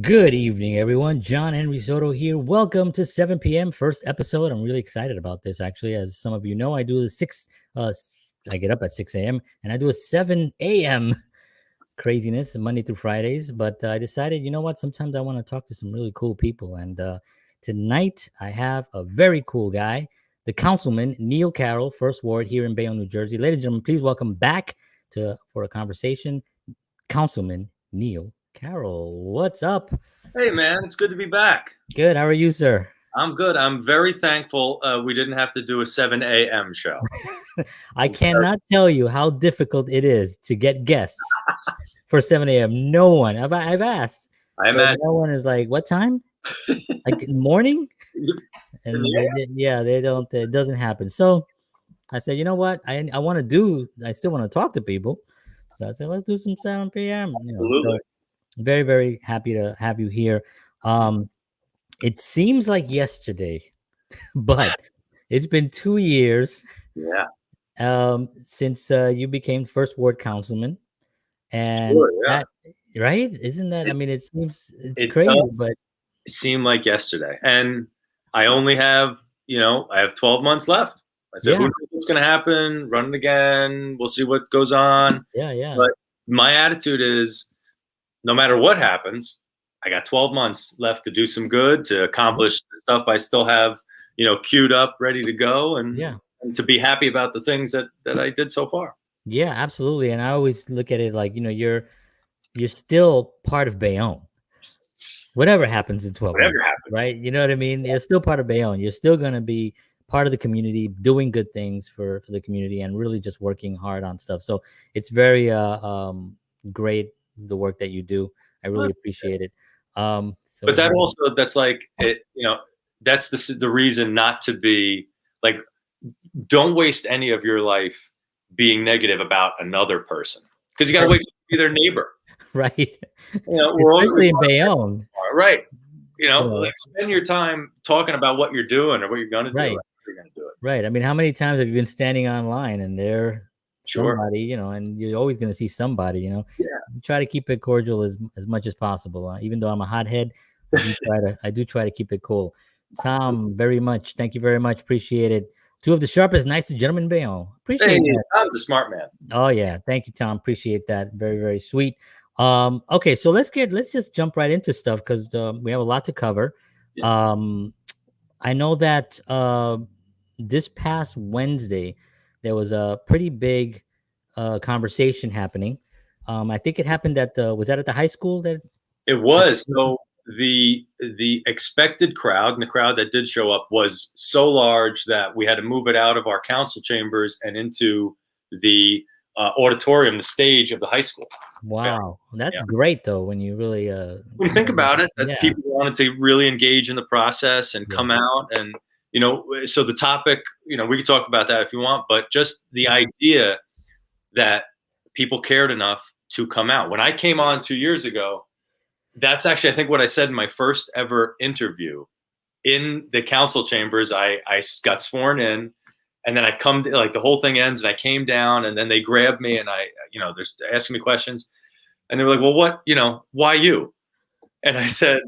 Good evening, everyone. John Henry Soto here. Welcome to 7 p.m. first episode. I'm really excited about this. Actually, as some of you know, I do the I get up at 6 a.m. and I do a 7 a.m. craziness Monday through Fridays. But I decided, you know what? Sometimes I want to talk to some really cool people. And tonight I have a very cool guy, the Councilman Neil Carroll, First Ward here in Bayonne, New Jersey. Ladies and gentlemen, please welcome back for a conversation, Councilman Neil Carroll. What's up? Hey, man, it's good to be back. Good. How are you, sir? I'm good. I'm very thankful we didn't have to do a 7 a.m. show. I cannot tell you how difficult it is to get guests for 7 a.m. No one. I've asked. I imagine. No one is like, what time? Like in the morning? And they don't. It doesn't happen. So I said, you know what? I still want to talk to people. So I said, let's do some 7 p.m. Absolutely. So very, very happy to have you here. It seems like yesterday, but it's been 2 years. Yeah. Since you became First Ward Councilman, and Sure, yeah. right? Isn't that? I mean, it's it crazy, but it seemed like yesterday, and I only have I have 12 months left. I said, who knows what's going to happen? Run it again. We'll see what goes on. Yeah. But my attitude is, no matter what happens, I got 12 months left to do some good, to accomplish the stuff I still have, queued up, ready to go, and to be happy about the things that I did so far. Yeah, absolutely. And I always look at it like, you're still part of Bayonne. Whatever happens in 12 months, right? You know what I mean? You're still part of Bayonne. You're still going to be part of the community, doing good things for the community and really just working hard on stuff. So it's very great, the work that you do. I really appreciate it. But that's like it, that's the reason not to be like, don't waste any of your life being negative about another person, because you got to wait to be their neighbor. Right. We're especially in Bayonne. Right. Like, spend your time talking about what you're doing or what you're going to do. You're going to do it. Right. I mean, how many times have you been standing online and there somebody, and you're always going to see somebody, Yeah. You try to keep it cordial as much as possible. Even though I'm a hothead, I do try to keep it cool. Tom, thank you very much. Appreciate it. Two of the sharpest, nicest gentlemen in Bayonne. Appreciate that. Tom's a smart man. Oh yeah. Thank you, Tom. Appreciate that. Very, very sweet. Okay, so let's just jump right into stuff, because we have a lot to cover. Yeah. I know that this past Wednesday there was a pretty big conversation happening. I think it happened at was that at the high school? That it was. So the expected crowd, and the crowd that did show up, was so large that we had to move it out of our council chambers and into the auditorium, the stage of the high school. Wow, that's great though. When you really when you think about it, that people wanted to really engage in the process and come out, and so the topic, we could talk about that if you want, but just the idea that people cared enough to come out. When I came on 2 years ago, that's actually, I think, what I said in my first ever interview in the council chambers. I got sworn in, and then I come, like, the whole thing ends, and I came down, and then they grabbed me, and they're asking me questions, and they were like, well, what, why you? And I said,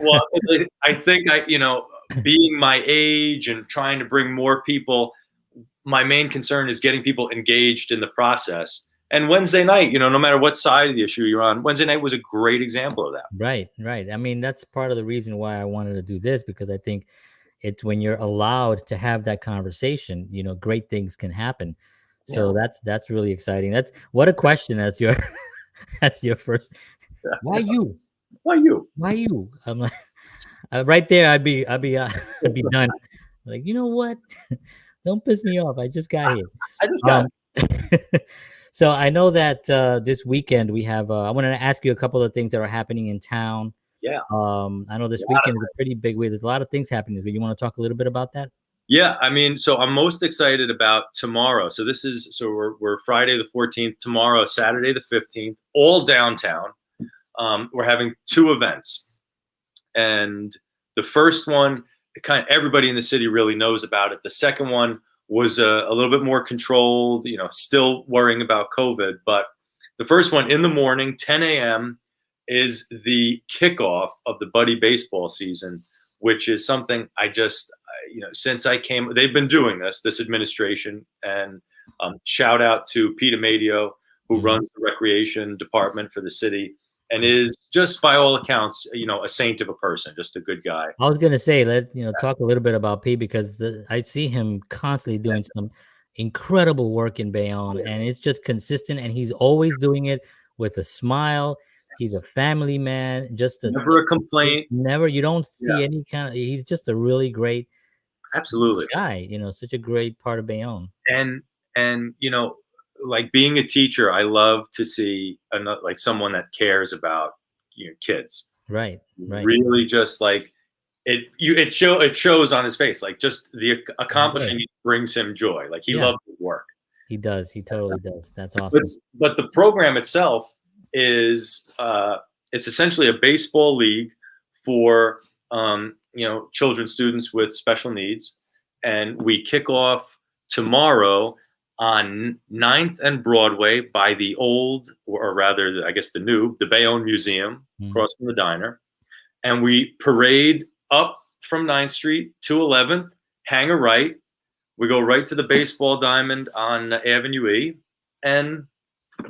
well, I think being my age and trying to bring more people, my main concern is getting people engaged in the process. And Wednesday night, no matter what side of the issue you're on, Wednesday night was a great example of that. Right. I mean, that's part of the reason why I wanted to do this, because I think it's when you're allowed to have that conversation, great things can happen. So that's really exciting. That's what a question. That's your first. Why you? I'm like, right there. I'd be done. Like, you know what? Don't piss me off. I just got here. I just got it. So I know that this weekend we have. I wanted to ask you a couple of things that are happening in town. Yeah. I know this weekend is a pretty big week. There's a lot of things happening. But you want to talk a little bit about that? Yeah, I mean, so I'm most excited about tomorrow. So we're Friday the 14th, tomorrow, Saturday the 15th, all downtown. We're having two events, and the first one, kind of everybody in the city really knows about it. The second one was a little bit more controlled, still worrying about COVID. But the first one, in the morning, 10 a.m., is the kickoff of the buddy baseball season, which is something I just, since I came, they've been doing this administration, and shout out to Pete Amadio, who runs the recreation department for the city, and is just by all accounts, a saint of a person, just a good guy. I was gonna say, talk a little bit about Pete, because I see him constantly doing some incredible work in Bayonne, and it's just consistent, and he's always doing it with a smile. He's a family man, just never a complaint. Never, you don't see any kind of. He's just a really great, absolutely guy. Such a great part of Bayonne. And like being a teacher, I love to see like someone that cares about kids. Right. Really, just like it shows on his face, like just the accomplishment brings him joy. Like he loves his work. He does. He totally does. That's awesome. But the program itself is it's essentially a baseball league for children, students with special needs, and we kick off tomorrow on 9th and Broadway by the old, or rather, I guess the new, the Bayonne Museum, across from the diner. And we parade up from 9th Street to 11th, hang a right. We go right to the baseball diamond on Avenue E. And,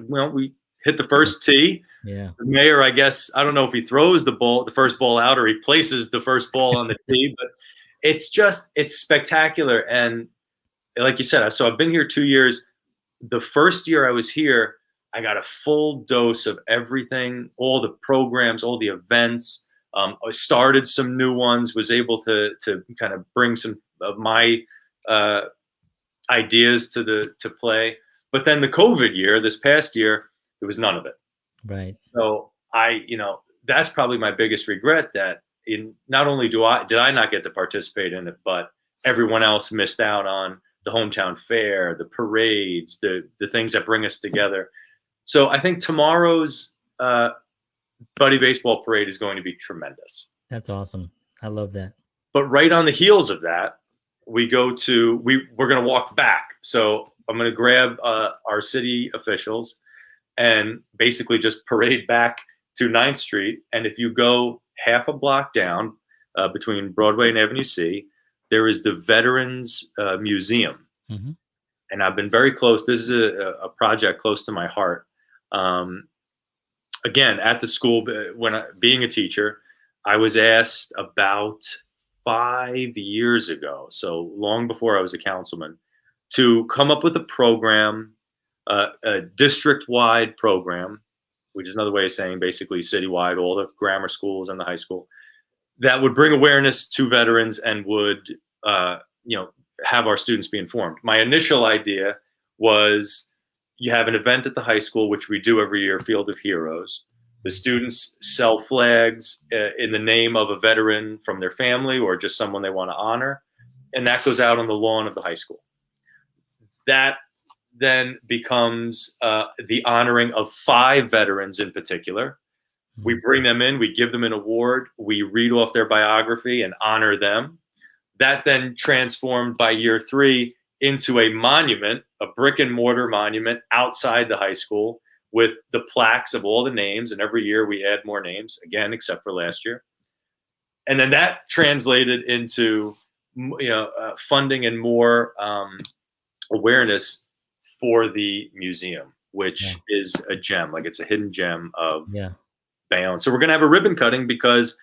we hit the first tee. Yeah. The mayor, I guess, I don't know if he throws the first ball out, or he places the first ball on the tee, but it's spectacular. And like you said, so I've been here 2 years. The first year I was here, I got a full dose of everything, all the programs, all the events. I started some new ones, was able to kind of bring some of my ideas to play. But then the COVID year, this past year, there was none of it. Right. So that's probably my biggest regret, that not only did I not get to participate in it, but everyone else missed out on the hometown fair, the parades, the things that bring us together. So I think tomorrow's Buddy Baseball Parade is going to be tremendous. That's awesome. I love that. But right on the heels of that, we're going to walk back. So I'm going to grab our city officials and basically just parade back to 9th Street. And if you go half a block down between Broadway and Avenue C, there is the Veterans Museum. And I've been very close. This is a project close to my heart. Again, at the school, being a teacher, I was asked about 5 years ago, so long before I was a councilman, to come up with a program, a district-wide program, which is another way of saying basically citywide, all the grammar schools and the high school, that would bring awareness to veterans and would, have our students be informed. My initial idea was, you have an event at the high school, which we do every year, Field of Heroes. The students sell flags in the name of a veteran from their family or just someone they want to honor. And that goes out on the lawn of the high school. That then becomes the honoring of 5 veterans in particular. We bring them in, we give them an award, we read off their biography and honor them. That then transformed by year 3 into a monument, a brick and mortar monument outside the high school with the plaques of all the names. And every year we add more names, again, except for last year. And then that translated into, funding and more awareness for the museum, which is a gem. Like, it's a hidden gem of Bayonne. So we're going to have a ribbon cutting, because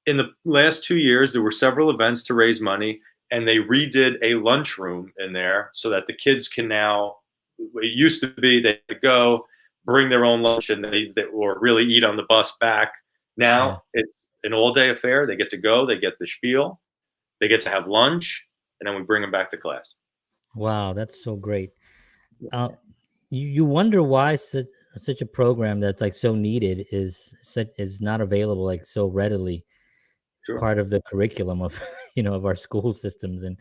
in the last 2 years, there were several events to raise money, and they redid a lunchroom in there so that the kids can now, it used to be they could go bring their own lunch and or really eat on the bus back. Now it's an all-day affair. They get to go, they get the spiel, they get to have lunch, and then we bring them back to class. Wow, that's so great. You wonder why such a program that's like so needed is not available like so readily. Sure. Part of the curriculum of of our school systems, and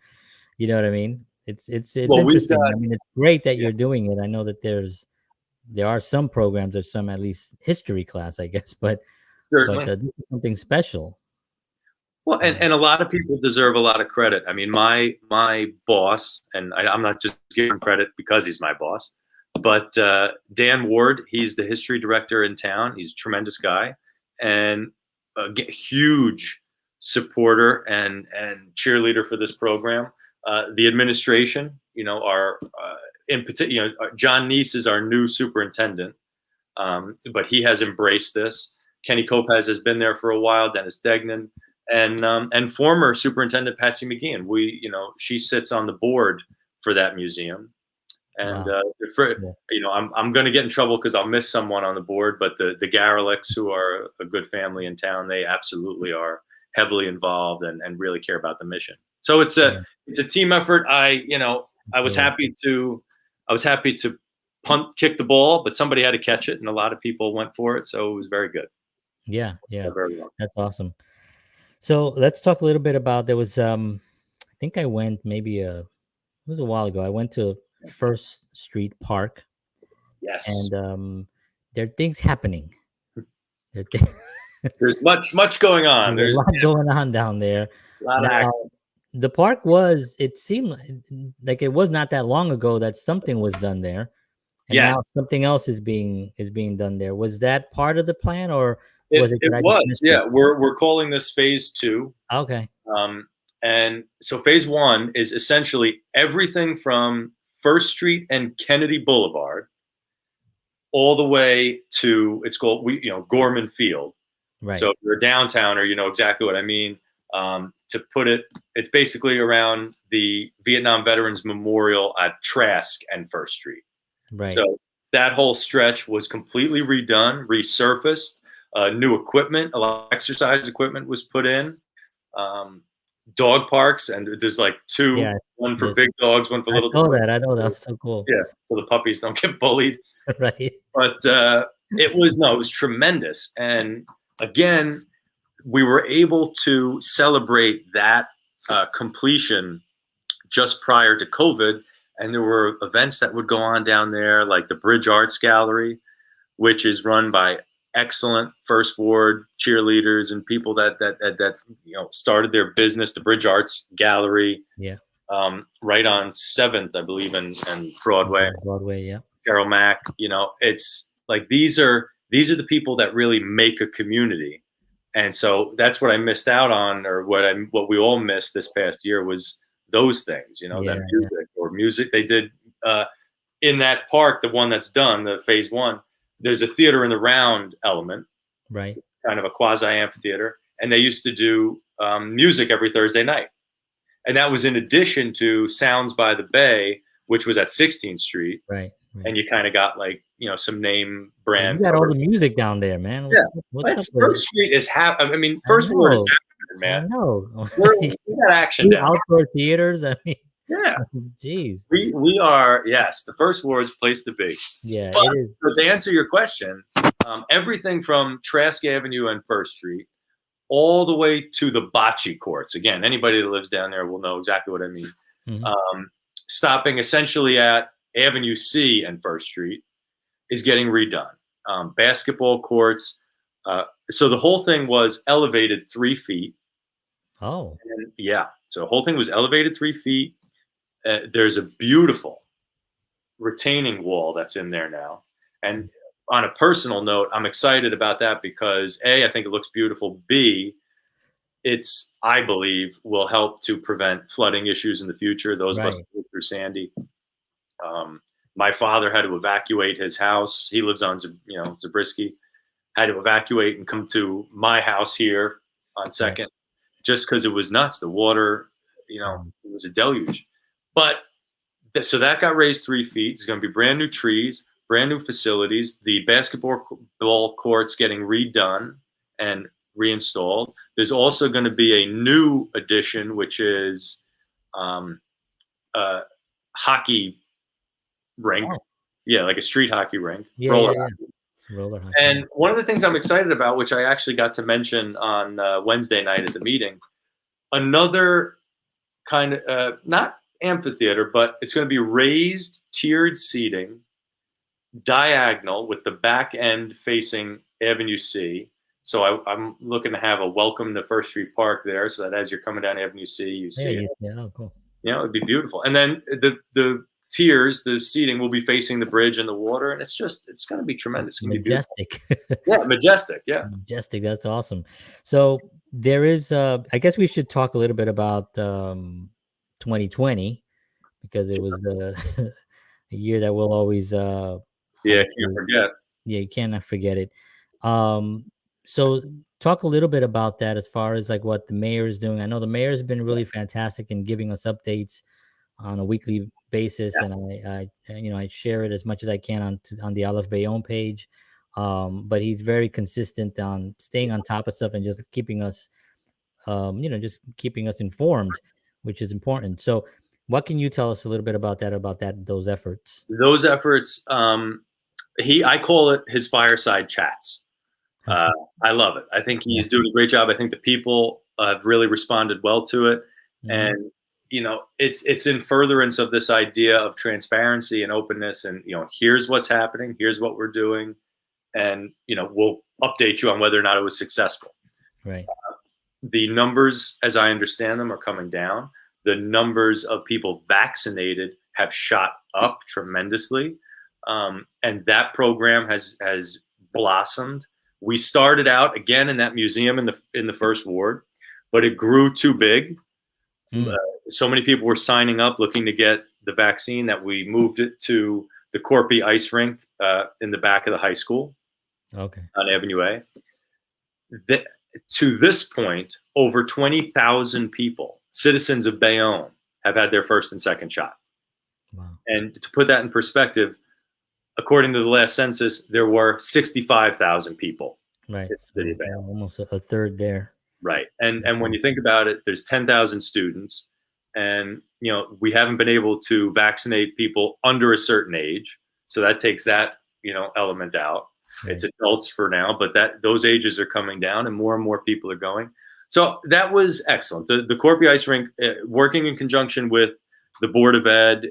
you know what I mean. It's well, interesting. I mean, it's great that you're doing it. I know that there are some programs, or some at least history class, I guess, but this is something special. Well, and a lot of people deserve a lot of credit. I mean, my boss, and I'm not just giving credit because he's my boss, But Dan Ward, he's the history director in town. He's a tremendous guy and a huge supporter and cheerleader for this program. The administration, are in particular, John Neese is our new superintendent, but he has embraced this. Kenny Kopaz has been there for a while. Dennis Degnan and former superintendent Patsy McGeehan. She sits on the board for that museum. And wow. I'm going to get in trouble because I'll miss someone on the board, but the Garelicks, who are a good family in town, they absolutely are heavily involved and really care about the mission. So it's a team effort. I was happy to kick the ball, but somebody had to catch it, and a lot of people went for it, so it was very good. Yeah, very well. That's awesome. So let's talk a little bit about, there was I think I went it was a while ago. I went to First Street Park. Yes. And there are things happening. There's much going on. There's a lot going on down there. A lot of action. The park it seemed like it was not that long ago that something was done there. And now something else is being done there. Was that part of the plan, or was it? It was, yeah. We're calling this phase 2. Okay. And so phase 1 is essentially everything from First Street and Kennedy Boulevard all the way to, it's called Gorman Field. Right. So if you're a downtowner, you know exactly what I mean. To put it, it's basically around the Vietnam Veterans Memorial at Trask and First Street. Right. So that whole stretch was completely redone, resurfaced. New equipment, a lot of exercise equipment was put in. Dog parks, and there's like 2, one for big dogs, one for little dogs. I know that's so cool. Yeah, so the puppies don't get bullied. Right. But it was tremendous. And again, we were able to celebrate that completion just prior to COVID. And there were events that would go on down there, like the Bridge Arts Gallery, which is run by excellent First Ward cheerleaders and people that started their business. The Bridge Arts Gallery, right on 7th, I believe, and Broadway. Broadway, yeah. Carol Mack, it's like these are the people that really make a community. And so that's what I missed out on, or what we all missed this past year was those things, that music they did in that park, the one that's done, the phase 1. There's a theater in the round element, right? Kind of a quasi amphitheater, and they used to do music every Thursday night, and that was in addition to Sounds by the Bay, which was at 16th Street, right? And you kind of got some name brand. You got all the music down there, man. What's up First Street is happening. I mean, First Ward is happening, man. I know. We got action down. Outdoor theaters. I mean. Yeah. Jeez. We are, yes, the First Ward's place to be. Yeah, but, it is. So to answer your question, everything from Trask Avenue and First Street all the way to the bocce courts. Again, anybody that lives down there will know exactly what I mean. Mm-hmm. Stopping essentially at Avenue C and First Street is getting redone. Basketball courts. So the whole thing was elevated 3 feet. Oh. And so the whole thing was elevated 3 feet. There's a beautiful retaining wall that's in there now. And on a personal note, I'm excited about that because A, I think it looks beautiful. B, I believe, will help to prevent flooding issues in the future. Those of us that live through Sandy. My father had to evacuate his house. He lives on, Zabriskie. Had to evacuate and come to my house here on 2nd, just because it was nuts. The water, it was a deluge. But so that got raised 3 feet. It's going to be brand new trees, brand new facilities. The basketball courts getting redone and reinstalled. There's also going to be a new addition, which is a hockey rink. Oh. Yeah, like a street hockey rink. Yeah, roller hockey. And one of the things I'm excited about, which I actually got to mention on Wednesday night at the meeting, another kind of not amphitheater, but it's going to be raised tiered seating, diagonal with the back end facing Avenue C. So I'm looking to have a welcome to First Street Park there, so that as you're coming down Avenue C, you see it. Yeah, oh, cool. It'd be beautiful. And then the tiers, the seating will be facing the bridge and the water, and it's going to be tremendous. It's going to be Majestic. Yeah, majestic. Yeah. Majestic. That's awesome. So there is, I guess we should talk a little bit about 2020, because it was a year that we'll always Can't forget. Yeah, you cannot forget it. So talk a little bit about that as far as like what the mayor is doing. I know the mayor has been really fantastic in giving us updates on a weekly basis, Yeah. and I share it as much as I can on the Olive Bayonne page. But he's very consistent on staying on top of stuff and just keeping us, just keeping us informed, which is important. So, what can you tell us a little bit about those efforts? Those efforts, I call it his fireside chats. I love it. I think he's doing a great job. I think the people have really responded well to it, and it's in furtherance of this idea of transparency and openness. And here's what's happening. Here's what we're doing, and we'll update you on whether or not it was successful. Right. The numbers, as I understand them, are coming down. The numbers of people vaccinated have shot up tremendously, and that program has blossomed. We started out again in that museum in the first ward, but it grew too big. So many people were signing up looking to get the vaccine that we moved it to the Corpy ice rink in the back of the high school. Okay. On Avenue A. To this point, over 20,000 people, citizens of Bayonne, have had their first and second shot. Wow. And to put that in perspective, according to the last census, there were 65,000 people. Right. In the city of Bayonne. Almost a third there. Right. And when you think about it, there's 10,000 students, and we haven't been able to vaccinate people under a certain age, so that takes that element out. Right. It's adults for now, but those ages are coming down, and more people are going. So that was excellent. The Corpy Ice Rink, working in conjunction with the Board of Ed,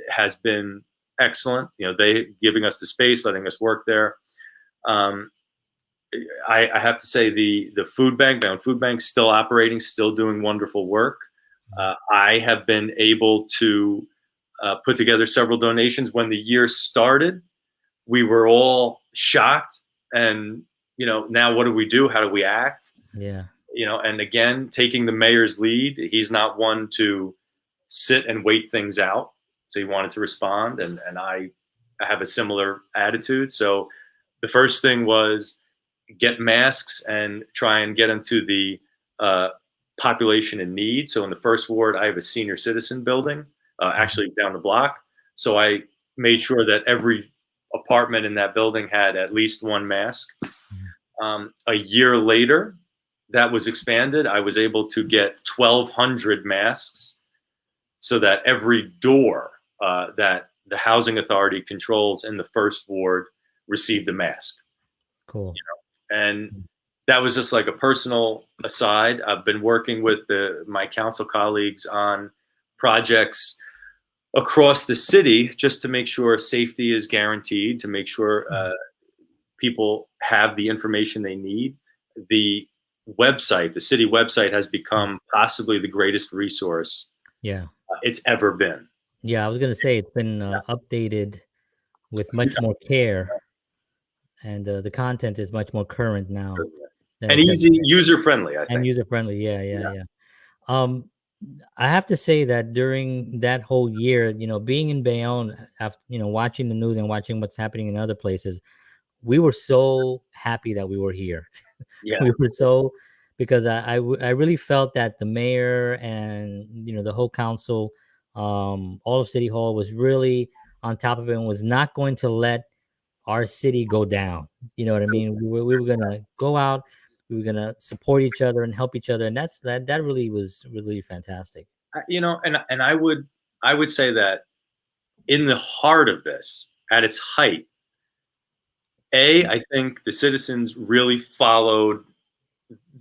has been excellent. They giving us the space, letting us work there. I have to say the food bank, Bayonne Food Bank, still operating, still doing wonderful work. I have been able to put together several donations. When the year started, we were all shocked, and now what do we do? How do we act? Yeah. And again, taking the mayor's lead, he's not one to sit and wait things out. So he wanted to respond, and I have a similar attitude. So the first thing was get masks and try and get them to the population in need. So in the first ward, I have a senior citizen building, actually down the block. So I made sure that every apartment in that building had at least one mask. A year later, that was expanded. I was able to get 1,200 masks, so that every door that the housing authority controls in the first ward received a mask. Cool. And that was just like a personal aside. I've been working with my council colleagues on projects across the city just to make sure safety is guaranteed, to make sure people have the information they need. The city website has become possibly the greatest resource it's ever been. Yeah, I was going to say it's been updated with much more care, and the content is much more current now. And easy, user-friendly, I think. And user-friendly, yeah. I have to say that during that whole year, being in Bayonne, after, watching the news and watching what's happening in other places, we were so happy that we were here. Yeah. We were so, because I really felt that the mayor and, the whole council, all of City Hall was really on top of it and was not going to let our city go down. You know what I mean? We were going to go out. We were going to support each other and help each other. And that really was really fantastic. And I would say that in the heart of this, at its height, I think the citizens really followed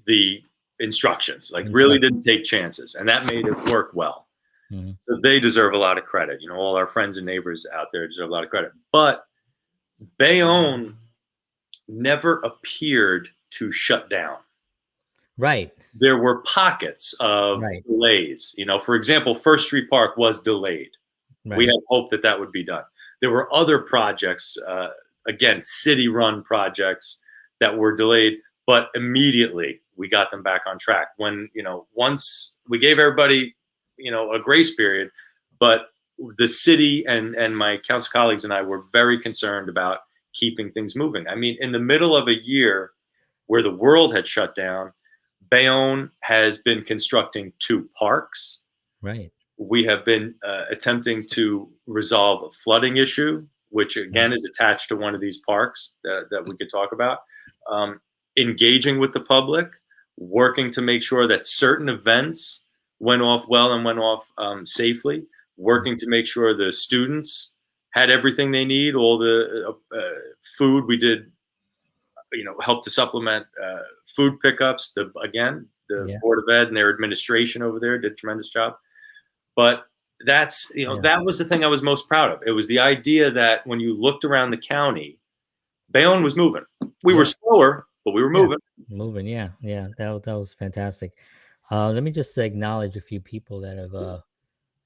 the instructions, like really didn't take chances, and that made it work well. Mm-hmm. So they deserve a lot of credit. All our friends and neighbors out there deserve a lot of credit. But Bayonne never appeared to shut down. Right. There were pockets of delays. For example, First Street Park was delayed. We had hope that that would be done. There were other projects, again, city-run projects that were delayed, but immediately we got them back on track. When, once we gave everybody, a grace period, but the city and my council colleagues and I were very concerned about keeping things moving. I mean, in the middle of a year where the world had shut down, Bayonne has been constructing 2 parks. Right. We have been attempting to resolve a flooding issue, which again is attached to one of these parks that we could talk about. Engaging with the public, working to make sure that certain events went off well and went off safely, working to make sure the students had everything they need, all the food. We did, help to supplement food pickups. The Board of Ed and their administration over there did a tremendous job. But that's, that was the thing I was most proud of. It was the idea that when you looked around the county, Bayonne was moving. We were slower, but we were moving. Moving, yeah. That was fantastic. Let me just acknowledge a few people that have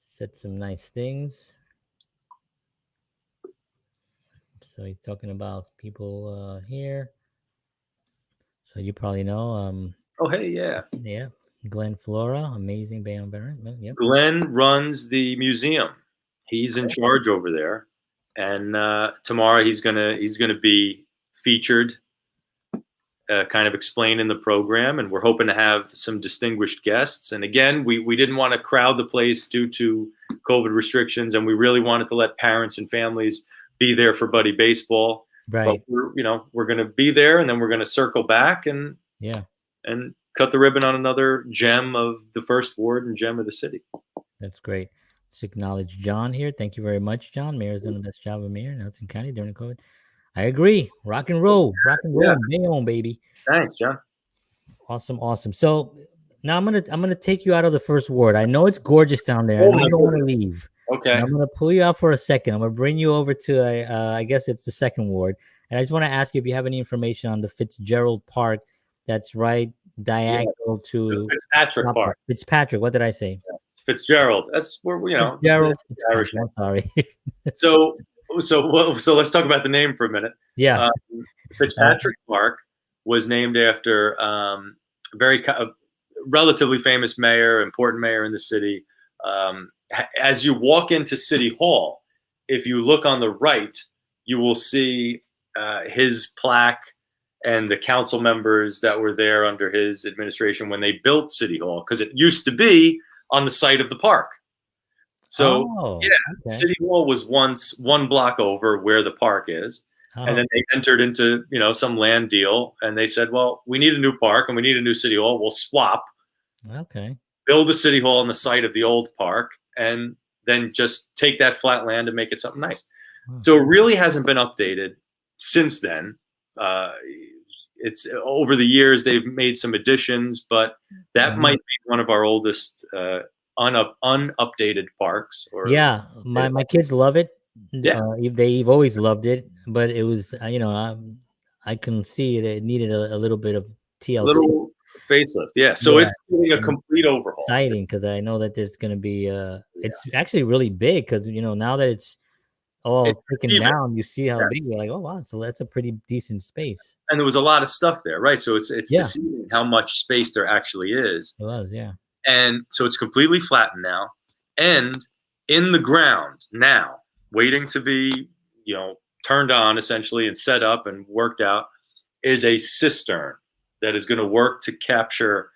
said some nice things. So he's talking about people here. So you probably know. Oh, hey, yeah. Yeah. Glenn Flora, amazing Bayonne veteran. Yep. Glenn runs the museum. He's in charge over there, and tomorrow he's gonna be featured, kind of explaining the program, and we're hoping to have some distinguished guests. And again, we didn't want to crowd the place due to COVID restrictions, and we really wanted to let parents and families be there for Buddy Baseball. Right. But we're going to be there, and then we're going to circle back and cut the ribbon on another gem of the first ward and gem of the city. That's great. Let's acknowledge John here. Thank you very much, John. Mayor's done the best job of mayor in Nelson County during COVID. I agree. Rock and roll, Bayonne, baby. Thanks, John. Awesome. So now I'm gonna take you out of the first ward. I know it's gorgeous down there. I know you don't want to leave. Okay. I'm gonna pull you out for a second. I'm gonna bring you over to I guess it's the second ward, and I just want to ask you if you have any information on the Fitzgerald Park that's right diagonal to Fitzpatrick Park. Fitzpatrick. What did I say? Fitzgerald. That's where Fitzgerald. Irish. I'm sorry. So let's talk about the name for a minute. Yeah. Fitzpatrick Park was named after a relatively famous mayor, important mayor in the city. As you walk into City Hall, if you look on the right, you will see his plaque and the council members that were there under his administration when they built City Hall, because it used to be on the site of the park. So City Hall was once 1 block over where the park is. And then they entered into, some land deal, and they said, well, we need a new park and we need a new City Hall. We'll swap. Okay. Build the City Hall on the site of the old park, and then just take that flat land and make it something nice. So it really hasn't been updated since then. It's over the years they've made some additions, but that might be one of our oldest unupdated parks. My kids love it. They've always loved it, but it was I can see that it needed a little bit of TLC, little facelift. So it's getting a complete overhaul. Exciting, because I know that there's going to be it's actually really big, because now that it's all taken down, you see how big. You're like, oh wow, so that's a pretty decent space. And there was a lot of stuff there, right? So it's deceiving how much space there actually is. It was, And so it's completely flattened now, and in the ground now, waiting to be, turned on essentially and set up and worked out, is a cistern that is going to work to capture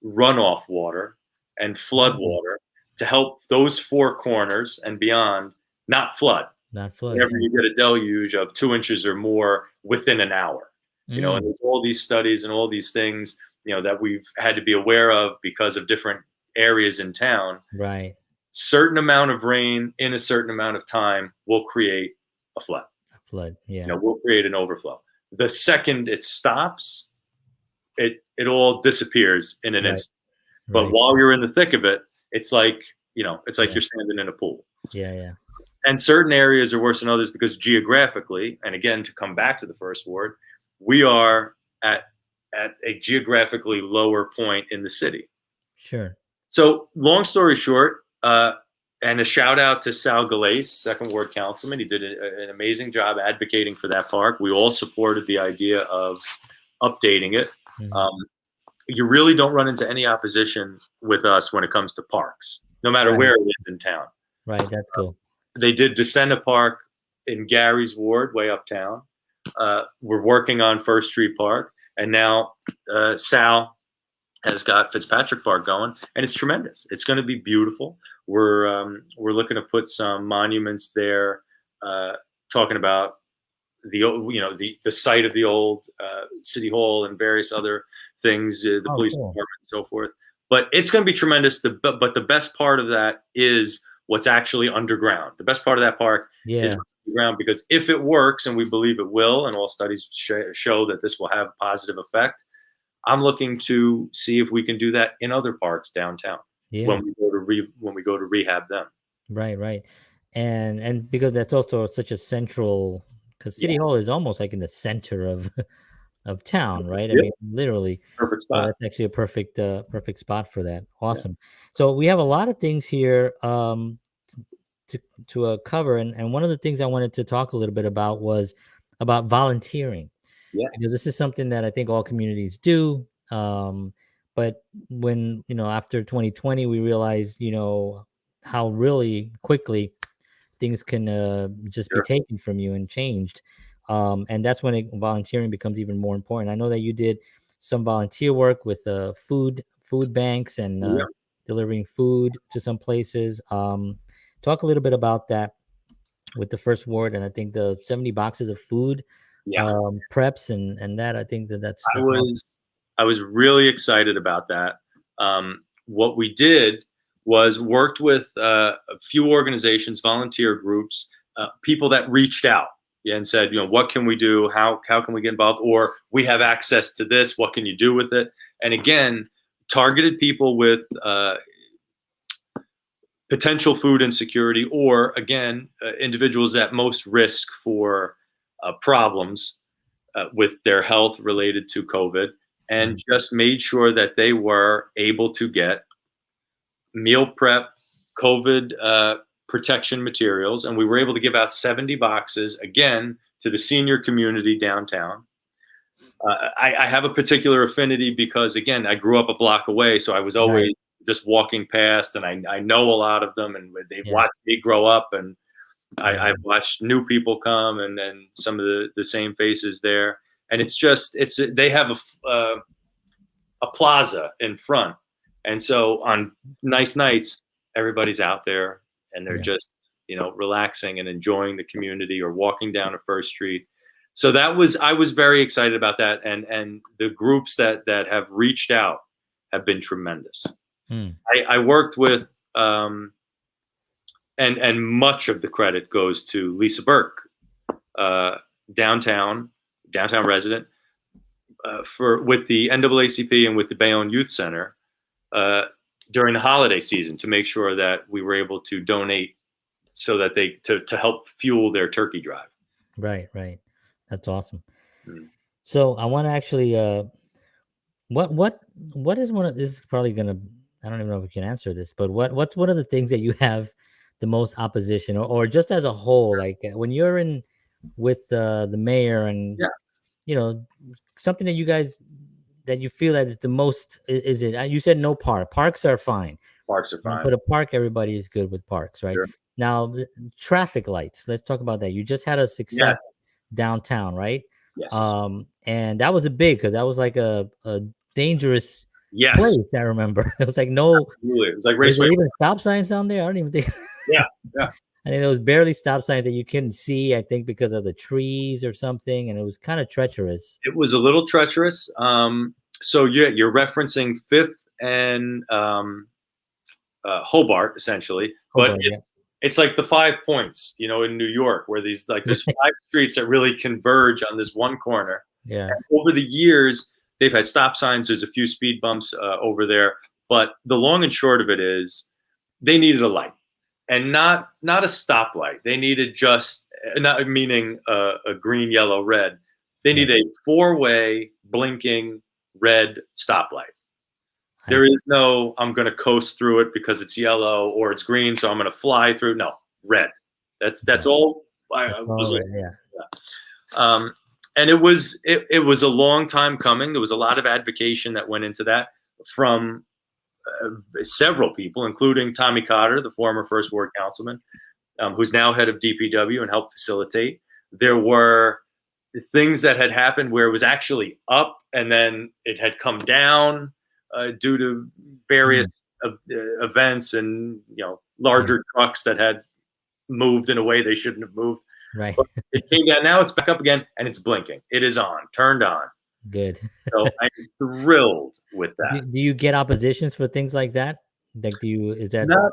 runoff water and flood water to help those 4 corners and beyond not flood. Whenever you get a deluge of 2 inches or more within an hour, and there's all these studies and all these things, that we've had to be aware of because of different areas in town. Right. Certain amount of rain in a certain amount of time will create a flood. Will create an overflow. The second it stops, it all disappears in an instant. But while you're in the thick of it, it's like, it's like you're standing in a pool. And certain areas are worse than others because geographically, and again, to come back to the first ward, we are at a geographically lower point in the city. Sure. So long story short, And a shout out to Sal Galais, second ward councilman. He did an amazing job advocating for that park. We all supported the idea of updating it. You really don't run into any opposition with us when it comes to parks, no matter where it is in town. Right, that's cool. They did Descenda Park in Gary's ward, way uptown. We're working on First Street Park, and now Sal has got Fitzpatrick Park going, and it's tremendous. It's going to be beautiful. We're looking to put some monuments there, talking about the site of the old city hall and various other things, the police department and so forth. But it's going to be tremendous. But the best part of that is what's actually underground. The best part of that park is what's underground, because if it works, and we believe it will, and all studies show that this will have a positive effect, I'm looking to see if we can do that in other parks downtown when we go to rehab them. Right. And because that's also such a central, because City Hall is almost like in the center of town, right? I mean, literally. Perfect spot. That's actually a perfect spot for that. Awesome. So we have a lot of things here to cover, and one of the things I wanted to talk a little bit about was about volunteering. Because this is something that I think all communities do. But when, after 2020, we realized, how really quickly things can just be taken from you and changed. And that's when volunteering becomes even more important. I know that you did some volunteer work with food banks and delivering food to some places. Talk a little bit about that with the first ward, and I think the 70 boxes of food preps and that. I think that's I was really excited about that. What we did was worked with a few organizations, volunteer groups, people that reached out and said, what can we do? How can we get involved? Or we have access to this. What can you do with it? And again, targeted people with potential food insecurity, or again, individuals at most risk for problems with their health related to COVID, and just made sure that they were able to get meal prep, COVID protection materials. And we were able to give out 70 boxes, again, to the senior community downtown. I have a particular affinity because, again, I grew up a block away, so I was always just walking past, and I know a lot of them, and they've watched me grow up, and I've watched new people come, and then some of the same faces there. And they have a plaza in front. And so on nice nights, everybody's out there, and they're just, relaxing and enjoying the community, or walking down to First Street. So I was very excited about that. And the groups that have reached out have been tremendous. I worked with, and much of the credit goes to Lisa Burke, downtown resident, with the NAACP and with the Bayonne Youth Center during the holiday season, to make sure that we were able to donate so that to help fuel their turkey drive. Right. That's awesome. So I want to actually, what is one of this is probably gonna, I don't even know if we can answer this, but what's one of the things that you have the most opposition, or just as a whole, like when you're in with the mayor and something that you guys, that you feel that it's the most, is it, you said no parks are fine. Parks are fine. But a park, everybody is good with parks, right? Sure. Now, traffic lights, let's talk about that. You just had a success downtown, right? Yes. And that was a big, because that was like a dangerous place, I remember. It was like Absolutely. It was like raceway. Even stop signs down there? I don't even think. Yeah. I think there was barely stop signs that you couldn't see, I think because of the trees or something, and it was kind of treacherous. It was a little treacherous. So you're referencing Fifth and Hobart, essentially. But it's like the 5 points, in New York, where there's 5 streets that really converge on this one corner. Yeah. And over the years, they've had stop signs. There's a few speed bumps over there. But the long and short of it is, they needed a light, and not a stoplight. They needed not meaning a green, yellow, red. They need a 4-way blinking red stoplight. There is no, I'm going to coast through it because it's yellow or it's green, so I'm going to fly through. No, red. That's all. And it was a long time coming. There was a lot of advocacy that went into that from several people, including Tommy Cotter, the former First Ward Councilman, who's now head of DPW and helped facilitate. There were things that had happened where it was actually up and then it had come down due to various events and larger trucks that had moved in a way they shouldn't have moved. Right. But it came down. Now it's back up again and it's blinking. It is on, turned on. Good. So I'm thrilled with that. Do you get oppositions for things like that? Like, is that not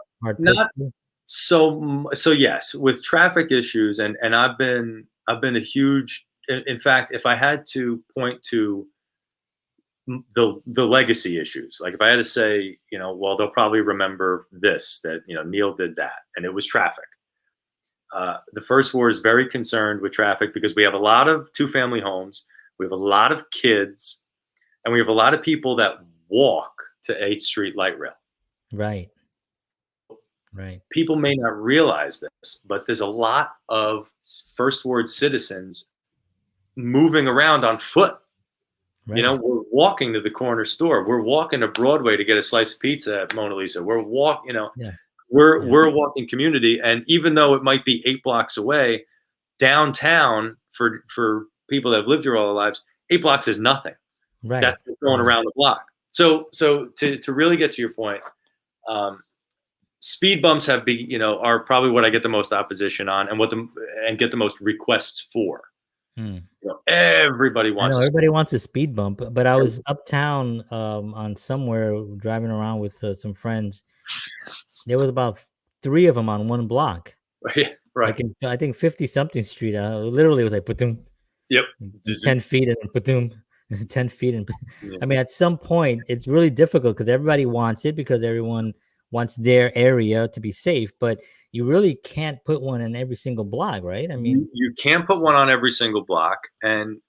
so yes, with traffic issues, and I've been a huge. In fact, if I had to point to the legacy issues, like if I had to say, well, they'll probably remember this, that Neil did that, and it was traffic. The First Ward is very concerned with traffic because we have a lot of two-family homes, we have a lot of kids, and we have a lot of people that walk to 8th Street Light Rail. Right. People may not realize this, but there's a lot of First Ward citizens moving around on foot. Right. We're walking to the corner store. We're walking to Broadway to get a slice of pizza at Mona Lisa. We're we're a walking community. And even though it might be 8 blocks away, downtown for people that have lived here all their lives, 8 blocks is nothing. Right. That's going around the block. So to really get to your point, speed bumps are probably what I get the most opposition on and get the most requests for. Everybody wants. Everybody wants a speed bump, but I was uptown on somewhere driving around with some friends. There was about 3 of them on one block. Right. Like I think 50-something street. Literally, it was like patoom. Yep. 10 feet and patoom. 10 feet and. Yeah. I mean, at some point, it's really difficult because everybody wants it because everyone wants their area to be safe, but you really can't put one in every single block, right? I mean, you can't put one on every single block, and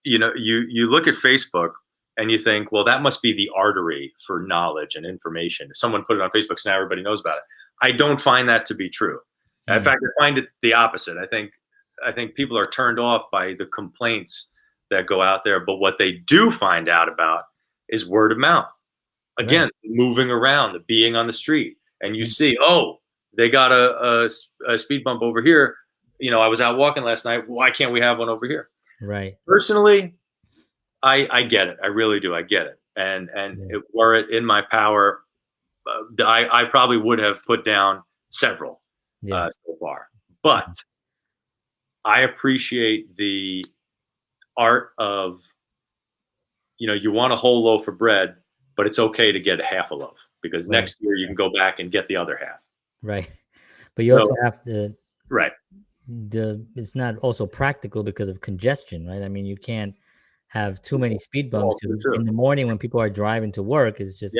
you look at Facebook and you think, well, that must be the artery for knowledge and information. If someone put it on Facebook, so now everybody knows about it. I don't find that to be true. In fact, I find it the opposite. I think people are turned off by the complaints that go out there, but what they do find out about is word of mouth. Again, moving around, the being on the street, and you see, they got a speed bump over here. I was out walking last night. Why can't we have one over here? Right. Personally, I get it. I really do. I get it. And were it in my power, I probably would have put down several so far. But I appreciate the art of, you want a whole loaf of bread, but it's okay to get a half a loaf because next year you can go back and get the other half. Right. But you also have to. Right. It's not also practical because of congestion, right? I mean, you can't have too many speed bumps in the morning when people are driving to work. It's just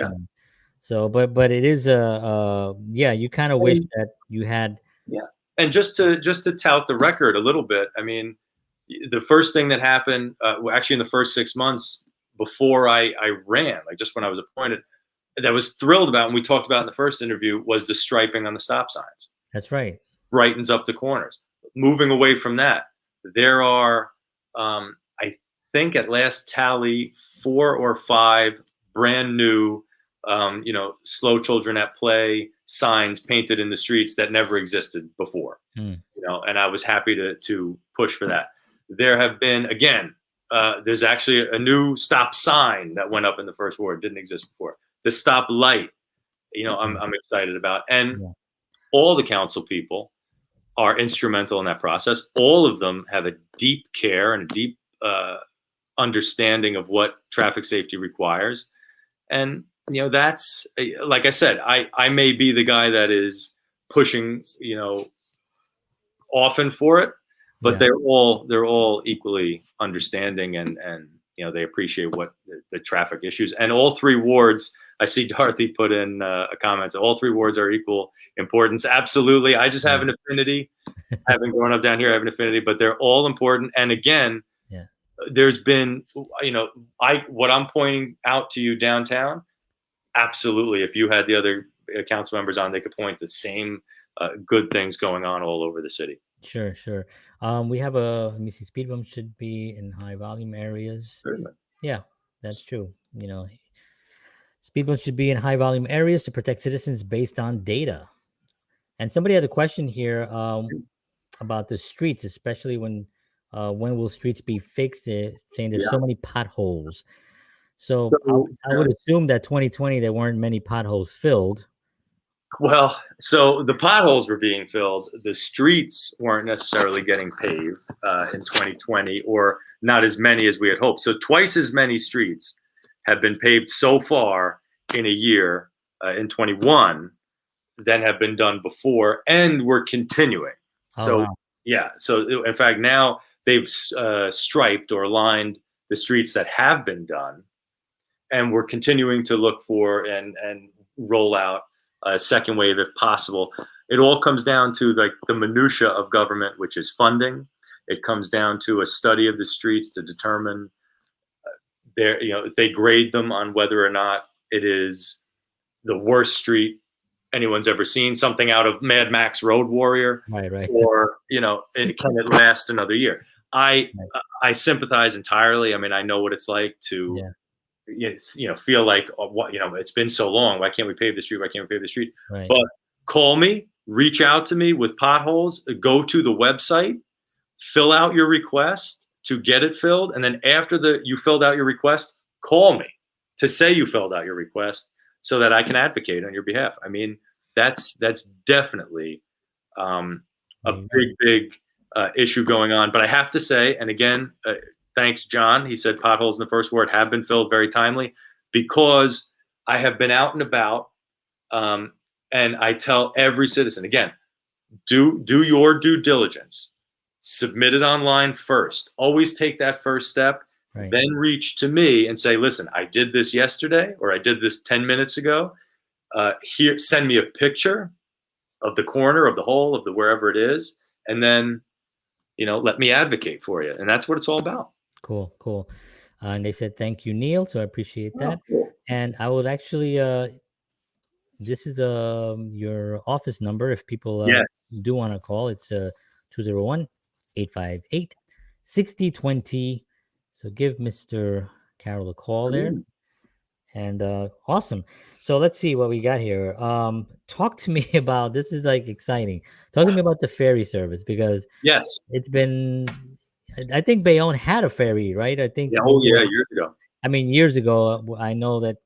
but it is you kind of wish that you had. Yeah. And just to tout the record a little bit, I mean, the first thing that happened, actually in the first 6 months before I ran, like just when I was appointed, that I was thrilled about, and we talked about in the first interview, was the striping on the stop signs. That's right. Brightens up the corners. Moving away from that, there are, I think at last tally, 4 or 5 brand new, slow children at play signs painted in the streets that never existed before. And I was happy to push for that. There have been, again, there's actually a new stop sign that went up in the First Ward, didn't exist before. The stop light, I'm excited about. And all the council people are instrumental in that process. All of them have a deep care and a deep understanding of what traffic safety requires. And, that's, like I said, I may be the guy that is pushing, often for it, but they're all equally understanding and they appreciate what the traffic issues. And all 3 wards, I see Dorothy put in a comment, all 3 wards are equal importance. Absolutely. I just have an affinity. Having grown up down here, I have an affinity, but they're all important. And again, there's been, what I'm pointing out to you downtown, absolutely. If you had the other council members on, they could point to the same good things going on all over the city. Sure, sure. We have let me see, speed bumps should be in high volume areas. Certainly. Yeah, that's true. Speed bumps should be in high volume areas to protect citizens based on data. And somebody had a question here about the streets, especially when will streets be fixed? They're saying there's Yeah. so many potholes. So So, I would assume that 2020 there weren't many potholes filled. well, so the potholes were being filled. The streets weren't necessarily getting paved in 2020, or not as many as we had hoped. So twice as many streets have been paved so far in a year in 21 than have been done before, and we're continuing. Oh, So wow. yeah, so in fact now they've striped or lined the streets that have been done, and we're continuing to look for and roll out a second wave if possible. It all comes down to like the minutia of government, which is funding. It comes down to a study of the streets to determine they grade them on whether or not it is the worst street anyone's ever seen, something out of Mad Max Road Warrior, Right. or can it last another year? I sympathize entirely. I mean, I know what it's like to feel like, it's been so long. Why can't we pave the street? Why can't we pave the street? Right. But call me, reach out to me with potholes. Go to the website, fill out your request to get it filled, and then after you filled out your request, call me to say you filled out your request so that I can advocate on your behalf. I mean, that's definitely a big issue going on. But I have to say, and again, thanks, John. He said potholes in the first ward have been filled very timely, because I have been out and about, and I tell every citizen, again, do your due diligence. Submit it online first. Always take that first step. Right. Then reach to me and say, listen, I did this yesterday, or I did this 10 minutes ago. Here, send me a picture of the corner, of the hole, of the wherever it is, and then let me advocate for you. And that's what it's all about. Cool. And they said thank you, Neil. So I appreciate that. Cool. And I would actually this is your office number if people Yes. do want to call. It's 201-858-6020. So give Mr. Carroll a call there. And awesome. So let's see what we got here. Talk to me about, this is like exciting. Talk to me about the ferry service, because yes, it's been, I think Bayonne had a ferry, right? I think. Years ago. I mean, years ago. I know that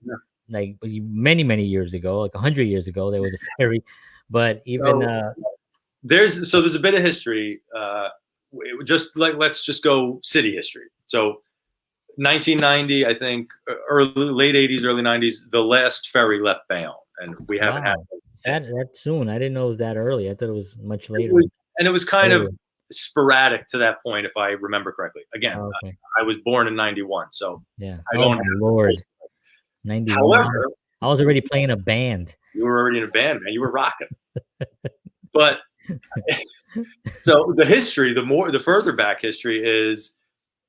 like many years ago, like 100 years ago, there was a ferry. But even there's a bit of history. Let's just go city history. So 1990, I think, late 80s, early 90s, the last ferry left Bayonne, and we haven't had that soon. I didn't know it was that early. I thought it was much later. It was kind of sporadic to that point, if I remember correctly. Again, I was born in 91, so yeah. I don't. Lord, 91. However, I was already playing a band. You were already in a band, man. You were rocking. But so the history, the further back history is,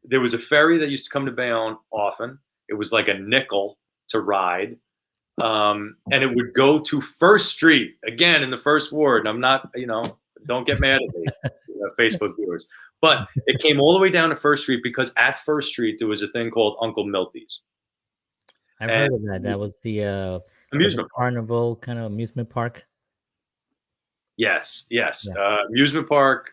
there was a ferry that used to come to Bayonne often. It was like a nickel to ride. And it would go to First Street, again, in the first ward. And I'm not, don't get mad at me, Facebook viewers. But it came all the way down to First Street, because at First Street, there was a thing called Uncle Milty's. I've heard of that. That was the amusement carnival kind of amusement park. Yes. Amusement park,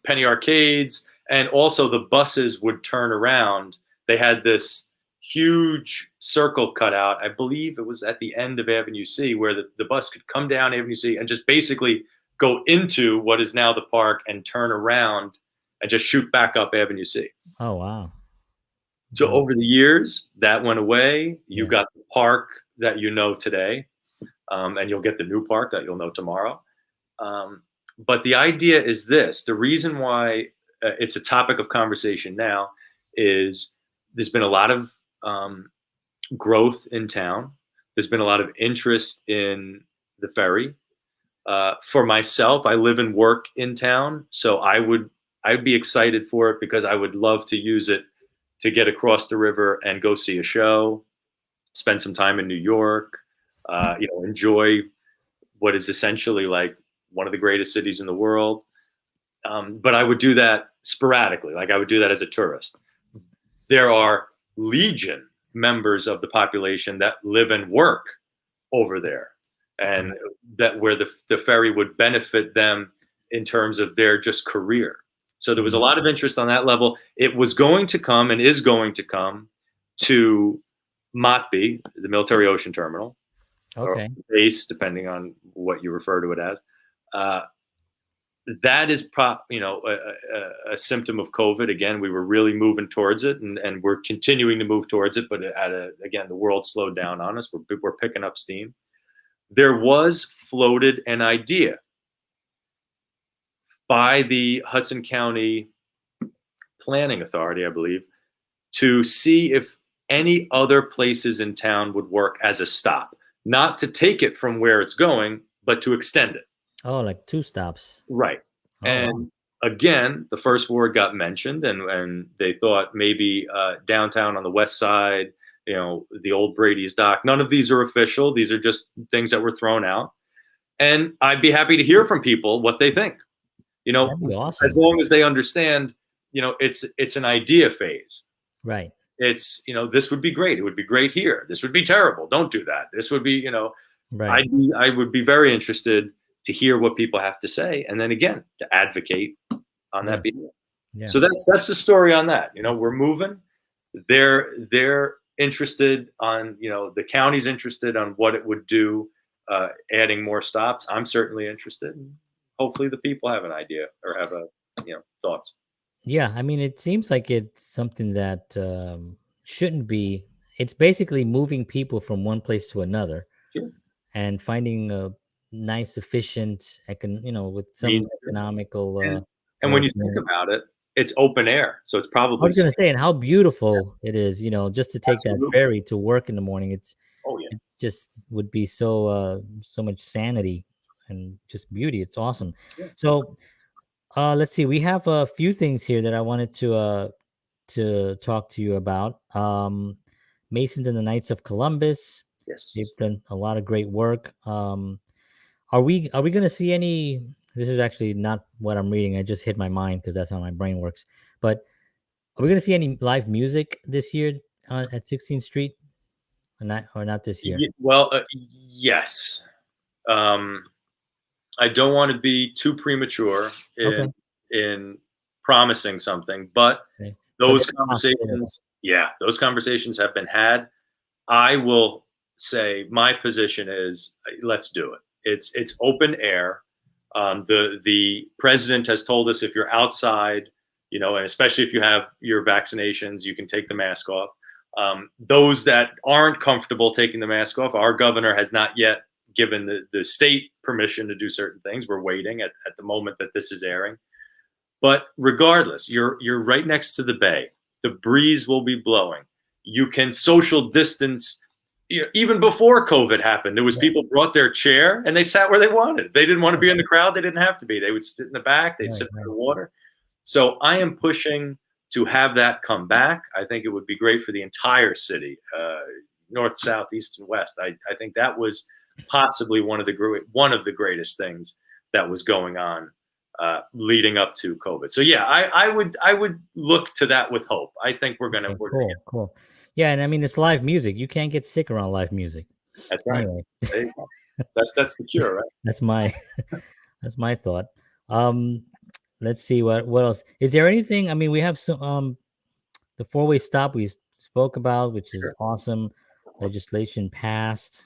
penny arcades. And also the buses would turn around. They had this huge circle cut out. I believe it was at the end of Avenue C, where the bus could come down Avenue C and just basically go into what is now the park and turn around and just shoot back up Avenue C. Oh, wow. So over the years, that went away. You got the park that you know today, and you'll get the new park that you'll know tomorrow. But the idea is this. The reason why it's a topic of conversation now is there's been a lot of growth in town. There's been a lot of interest in the ferry. For myself, I live and work in town, so I'd be excited for it, because I would love to use it to get across the river and go see a show, spend some time in New York, enjoy what is essentially like one of the greatest cities in the world. But I would do that sporadically. Like I would do that as a tourist. There are legion members of the population that live and work over there, and that where the ferry would benefit them in terms of their just career. So there was a lot of interest on that level. It was going to come and is going to come to Motby, the military ocean terminal, or base, depending on what you refer to it as. That is a symptom of COVID. Again, we were really moving towards it, and we're continuing to move towards it. But again, the world slowed down on us. We're picking up steam. There was floated an idea by the Hudson County Planning Authority, I believe, to see if any other places in town would work as a stop, not to take it from where it's going, but to extend it. Oh, like 2 stops. Right. Oh, and again, the first ward got mentioned, and they thought maybe downtown on the west side, the old Brady's dock. None of these are official. These are just things that were thrown out. And I'd be happy to hear from people what they think. That'd be awesome. As long as they understand, it's an idea phase. Right. It's, this would be great. It would be great here. This would be terrible. Don't do that. This would be, right. I would be very interested to hear what people have to say, and then again to advocate on that behalf. Yeah. So that's the story on that. We're moving. They're interested on, the county's interested on what it would do, adding more stops. I'm certainly interested. Hopefully the people have an idea or have thoughts. Yeah, I mean, it seems like it's something that shouldn't be. It's basically moving people from one place to another, sure, and finding a nice, efficient, with some economical. And when you think about it, it's open air, so it's probably. I was going to say, and how beautiful it is, just to take that ferry to work in the morning. It's it just would be so much sanity and just beauty. It's awesome. Yeah. So let's see. We have a few things here that I wanted to talk to you about. Masons and the Knights of Columbus. Yes, they've done a lot of great work. Are we going to see any? This is actually not what I'm reading. I just hit my mind because that's how my brain works. But are we going to see any live music this year at 16th Street? Or not this year? Well, yes. I don't want to be too premature in promising something, but those conversations, those conversations have been had. I will say my position is let's do it. It's open air. The president has told us if you're outside, and especially if you have your vaccinations, you can take the mask off. Those that aren't comfortable taking the mask off, our governor has not yet given the state permission to do certain things. We're waiting at the moment that this is airing. But regardless, you're right next to the bay. The breeze will be blowing. You can social distance. Even before COVID happened, there was people brought their chair and they sat where they wanted. If they didn't want to be in the crowd, they didn't have to be. They would sit in the back. They'd sit by the water. So I am pushing to have that come back. I think it would be great for the entire city, north, south, east, and west. I think that was possibly one of the greatest things that was going on leading up to COVID. So yeah, I would look to that with hope. I think we're gonna. Cool. Yeah, and I mean it's live music. You can't get sick around live music. That's right. Anyway. That's the cure, right? That's my thought. Let's see what else. Is there anything? I mean, we have some the 4-way stop we spoke about, which is awesome. Legislation passed.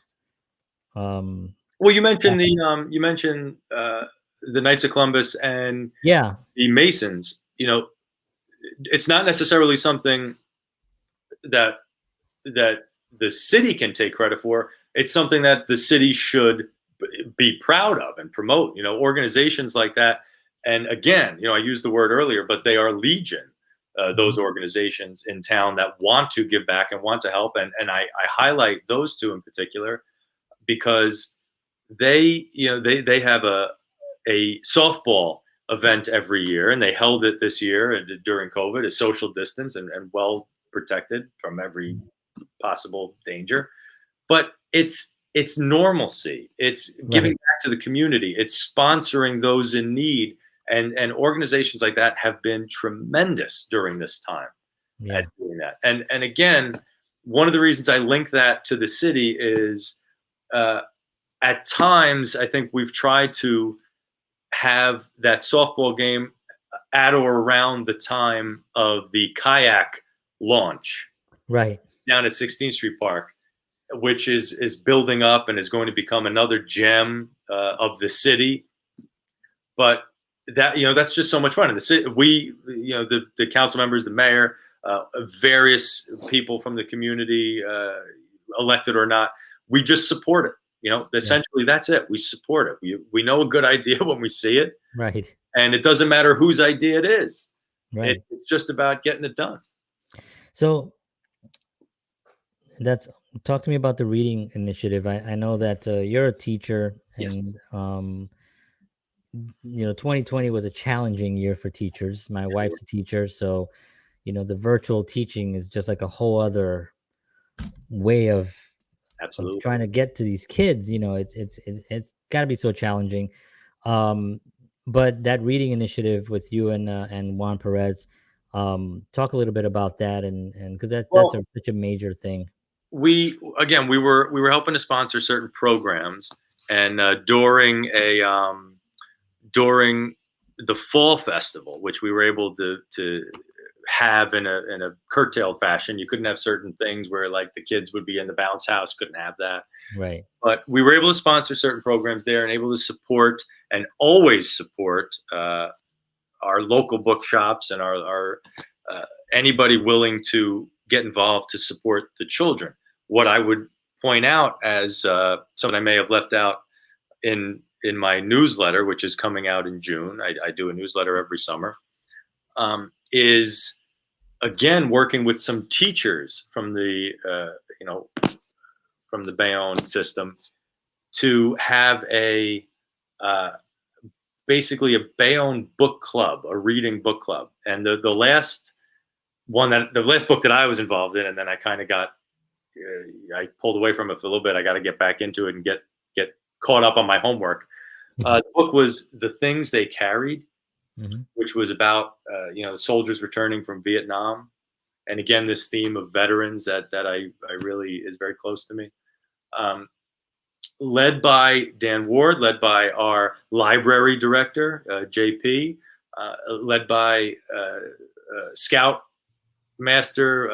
Well, you mentioned the Knights of Columbus and the Masons. It's not necessarily something that the city can take credit for. It's something that the city should be proud of and promote. Organizations like that. And again, I used the word earlier, but they are legion. Those organizations in town that want to give back and want to help, and I highlight those two in particular because they have a softball event every year, and they held it this year during COVID, a social distance and well protected from every possible danger. but it's normalcy. It's giving Right. back to the community. It's sponsoring those in need, and organizations like that have been tremendous during this time at Yeah. doing that. And again, one of the reasons I link that to the city is, at times I think we've tried to have that softball game at or around the time of the kayak launch Right. down at 16th Street Park, which is building up and is going to become another gem of the city. But that, that's just so much fun. In the city, the council members, the mayor, various people from the community, elected or not, we just support it. Essentially that's it. We support it. We know a good idea when we see it, Right. and it doesn't matter whose idea it is. Right. It's just about getting it done. So talk to me about the reading initiative. I know that you're a teacher, and Yes, 2020 was a challenging year for teachers. My wife's a teacher, so the virtual teaching is just like a whole other way of absolutely. trying to get to these kids. It's got to be so challenging. But that reading initiative with you and Juan Perez, talk a little bit about that, and because Well, such a major thing. we were helping to sponsor certain programs, and during the fall festival, which we were able to have in a curtailed fashion. You couldn't have certain things where, like, the kids would be in the bounce house, couldn't have that. Right. But we were able to sponsor certain programs there and able to support and always support our local bookshops and our anybody willing to get involved to support the children. What I would point out as something I may have left out in my newsletter, which is coming out in June, I do a newsletter every summer, is again working with some teachers from the from the Bayonne system to have basically a Bayonne book club, a reading book club. And the last book that I was involved in, and then I kind of got I pulled away from it for a little bit. I got to get back into it and get caught up on my homework. The book was The Things They Carried, Mm-hmm. which was about the soldiers returning from Vietnam, and again this theme of veterans that I really is very close to me. Led by Dan Ward, led by our library director JP, led by Scout Master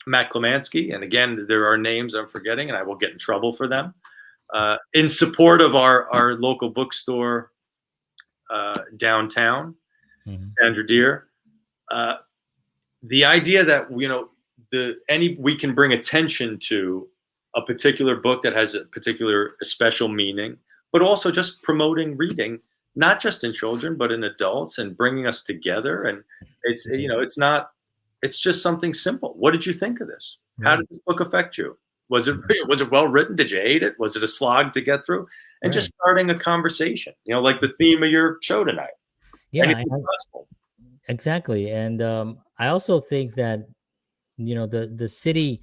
Matt Klemansky, and again there are names I'm forgetting, and I will get in trouble for them. In support of our local bookstore downtown, Mm-hmm. Sandra Deer. The idea that we can bring attention to a particular book that has a special meaning, but also just promoting reading, not just in children but in adults, and bringing us together. And it's just something simple. What did you think of this? Right. How did this book affect you? Was it well written? Did you hate it? Was it a slog to get through? And just starting a conversation, like the theme of your show tonight. Yeah, exactly. And I also think that the city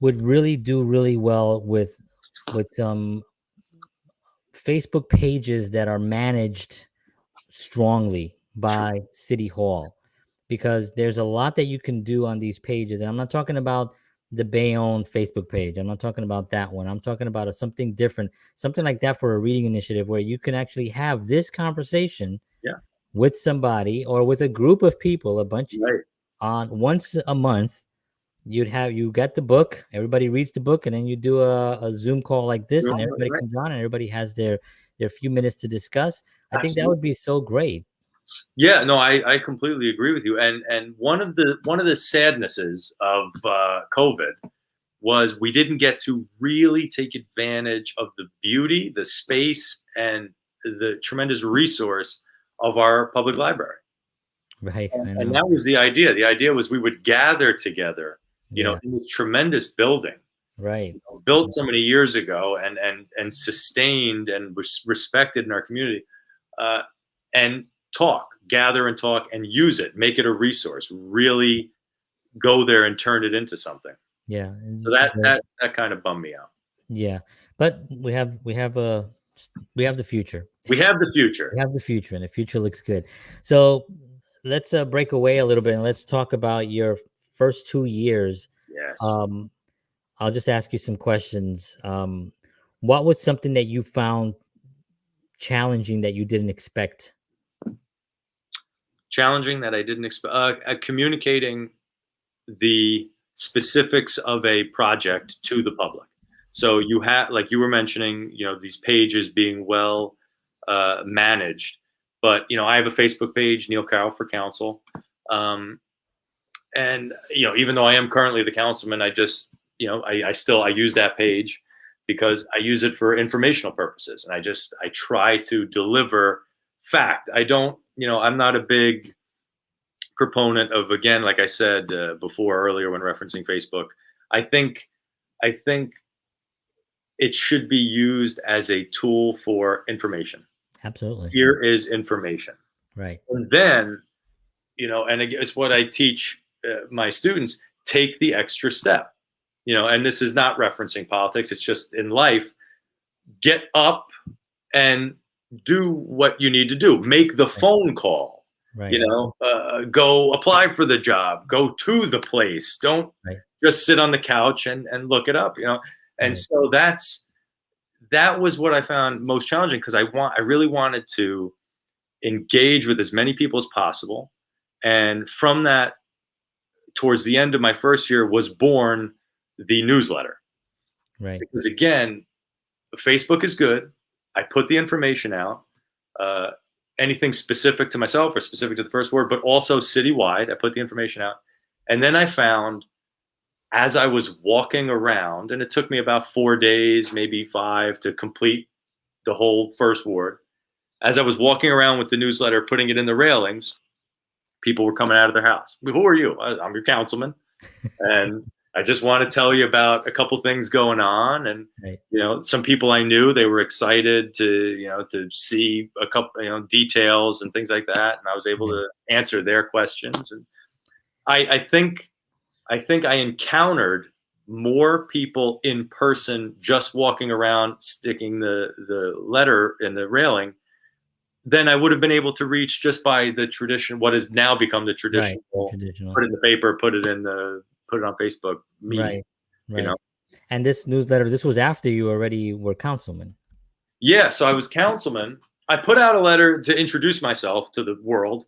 would really do really well with some Facebook pages that are managed strongly by City Hall, because there's a lot that you can do on these pages. And I'm not talking about the Bayonne Facebook page. I'm not talking about that one. I'm talking about something different, something like that for a reading initiative where you can actually have this conversation with somebody or with a group of people, a bunch on once a month. You get the book, everybody reads the book, and then you do a Zoom call like this, and everybody comes on and everybody has their few minutes to discuss. I think that would be so great. Yeah, no, I completely agree with you. And one of the sadnesses of COVID was we didn't get to really take advantage of the beauty, the space, and the tremendous resource of our public library. Right. And that was the idea. The idea was we would gather together, in this tremendous building, right, built so many years ago, and sustained and respected in our community, and gather and talk and use it, make it a resource, really go there and turn it into something. Yeah. So that kind of bummed me out. Yeah. But we have the future. We have the future. We have the future, and the future looks good. So let's break away a little bit and let's talk about your first 2 years. Yes. I'll just ask you some questions. What was something that you found challenging that you didn't expect? Challenging that I didn't expect. Communicating the specifics of a project to the public. So you have, like you were mentioning, these pages being well managed. But I have a Facebook page, Neil Carroll for Council, and even though I am currently the councilman, I just I use that page because I use it for informational purposes, and I try to deliver fact. I don't, I'm not a big proponent of, again, like I said before earlier when referencing Facebook, I think it should be used as a tool for information. Absolutely. Here is information. Right. And then, and it's what I teach my students, take the extra step, and this is not referencing politics. It's just in life, get up and do what you need to do. Make the phone call. Right. Go apply for the job, go to the place. Don't just sit on the couch and look it up, And so that was what I found most challenging, because I really wanted to engage with as many people as possible. And from that, towards the end of my first year, was born the newsletter. Right. Because again, Facebook is good. I put the information out. Anything specific to myself or specific to the first word, but also citywide. I put the information out. And then I found, as I was walking around, and it took me about 4 days, maybe 5, to complete the whole first ward. As I was walking around with the newsletter, putting it in the railings, people were coming out of their house. Who are you? I'm your councilman. And I just want to tell you about a couple things going on. And, some people I knew, they were excited to see a couple, details and things like that. And I was able to answer their questions. And I think I encountered more people in person just walking around, sticking the letter in the railing, than I would have been able to reach just by the tradition, what has now become the traditional. Put it in the paper, put it on Facebook. Right. And this newsletter, this was after you already were councilman. Yeah, so I was councilman. I put out a letter to introduce myself to the world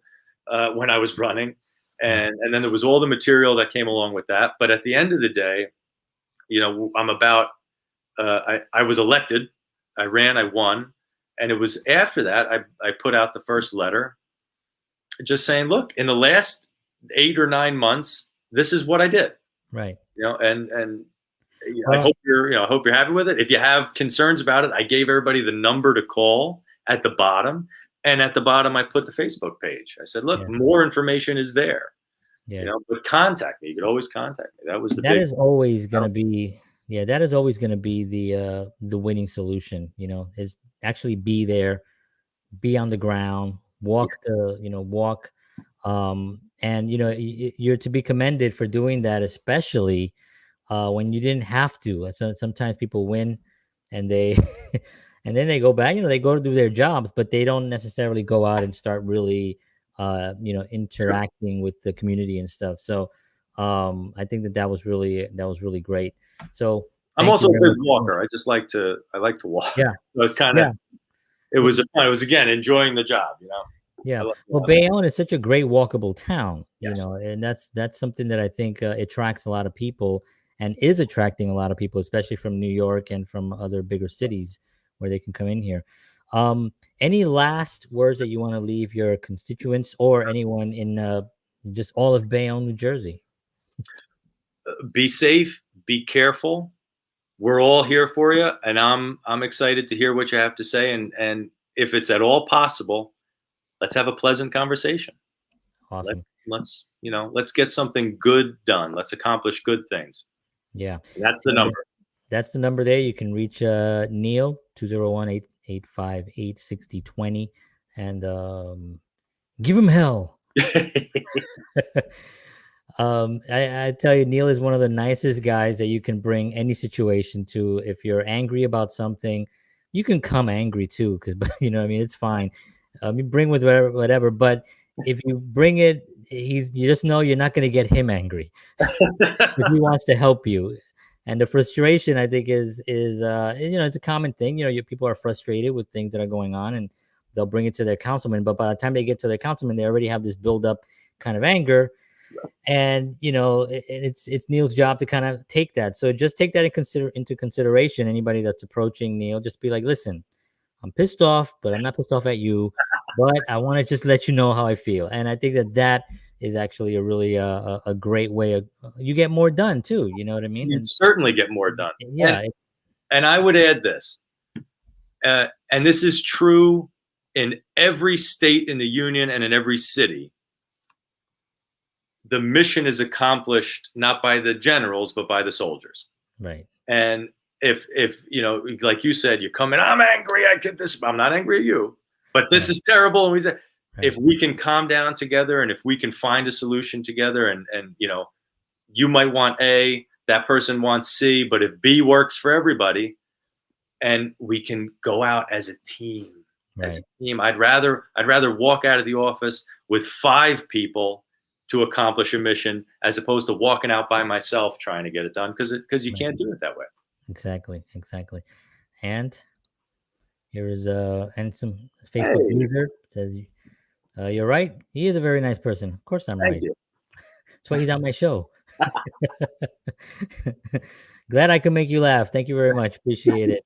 when I was running, and then there was all the material that came along with that. But at the end of the day, I'm about. I was elected. I ran. I won. And it was after that I put out the first letter, just saying, look, in the last 8 or 9 months, this is what I did. Right. And I hope you're happy with it. If you have concerns about it, I gave everybody the number to call at the bottom. And at the bottom, I put the Facebook page. I said, look, more information is there. Yeah. But contact me. You could always contact me. That was that is always going to be. Yeah, that is always going to be the winning solution, is actually be there, be on the ground, walk and you're to be commended for doing that, especially when you didn't have to. Sometimes people win and they and then they go back, they go to do their jobs, but they don't necessarily go out and start really interacting with the community and stuff. So I think that was really great. So I'm also a big walker. I like to walk. Yeah. So it's kind of, it was again, enjoying the job, Yeah. Well, Bayonne is such a great walkable town, yes. And that's something that I think attracts a lot of people and is attracting a lot of people, especially from New York and from other bigger cities where they can come in here. Any last words that you want to leave your constituents or anyone in just all of Bayonne, New Jersey? Be safe, be careful. We're all here for you, and I'm excited to hear what you have to say. And if it's at all possible, let's have a pleasant conversation. Awesome. Let's get something good done. Let's accomplish good things. Yeah. And that's the number. That's the number there. You can reach Neil 201-858-6020 and give him hell. I tell you, Neil is one of the nicest guys that you can bring any situation to. If you're angry about something, you can come angry too, because you know, what I mean, it's fine. You bring with whatever, but if you bring it, you just know you're not going to get him angry. If he wants to help you. And the frustration, I think, is you know, it's a common thing. You know, people are frustrated with things that are going on, and they'll bring it to their councilman. But by the time they get to their councilman, they already have this build up kind of anger. And you know, it's Neil's job to kind of take that. So just take that into consideration. Anybody that's approaching Neil, just be like, listen, I'm pissed off, but I'm not pissed off at you. But I want to just let you know how I feel. And I think that is actually a really a great way of you get more done too. You know what I mean? You And certainly get more done. yeah. And I would add this, and this is true in every state in the union and in every city. The mission is accomplished not by the generals, but by the soldiers. Right. And if you know, like you said, you come in, I'm angry, I get this, I'm not angry at you, but this is terrible. And we say, if we can calm down together, and if we can find a solution together, and you know, you might want A, that person wants C, but if B works for everybody, and we can go out as a team, I'd rather walk out of the office with 5 people to accomplish a mission, as opposed to walking out by myself trying to get it done, because you can't do it that way. Exactly. And here is and some Facebook user says, you're right. He is a very nice person. Of course I'm right. That's why he's on my show. Glad I could make you laugh. Thank you very much. Appreciate it.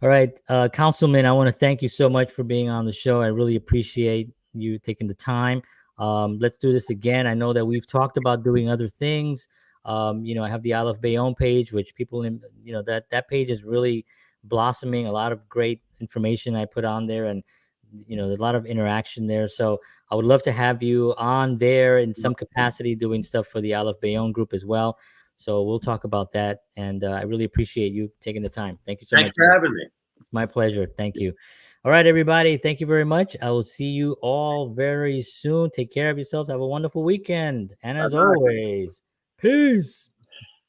All right, Councilman, I want to thank you so much for being on the show. I really appreciate you taking the time. Let's do this again. I know that we've talked about doing other things. You know, I have the Isle of Bayonne page, which people in, you know, that page is really blossoming. A lot of great information I put on there, and you know, there's a lot of interaction there. So I would love to have you on there in some capacity doing stuff for the Isle of Bayonne group as well. So we'll talk about that. And I really appreciate you taking the time. Thank you so much. Thanks for having me. My pleasure. Thank you. All right, everybody. Thank you very much. I will see you all very soon. Take care of yourselves. Have a wonderful weekend. And as always, peace.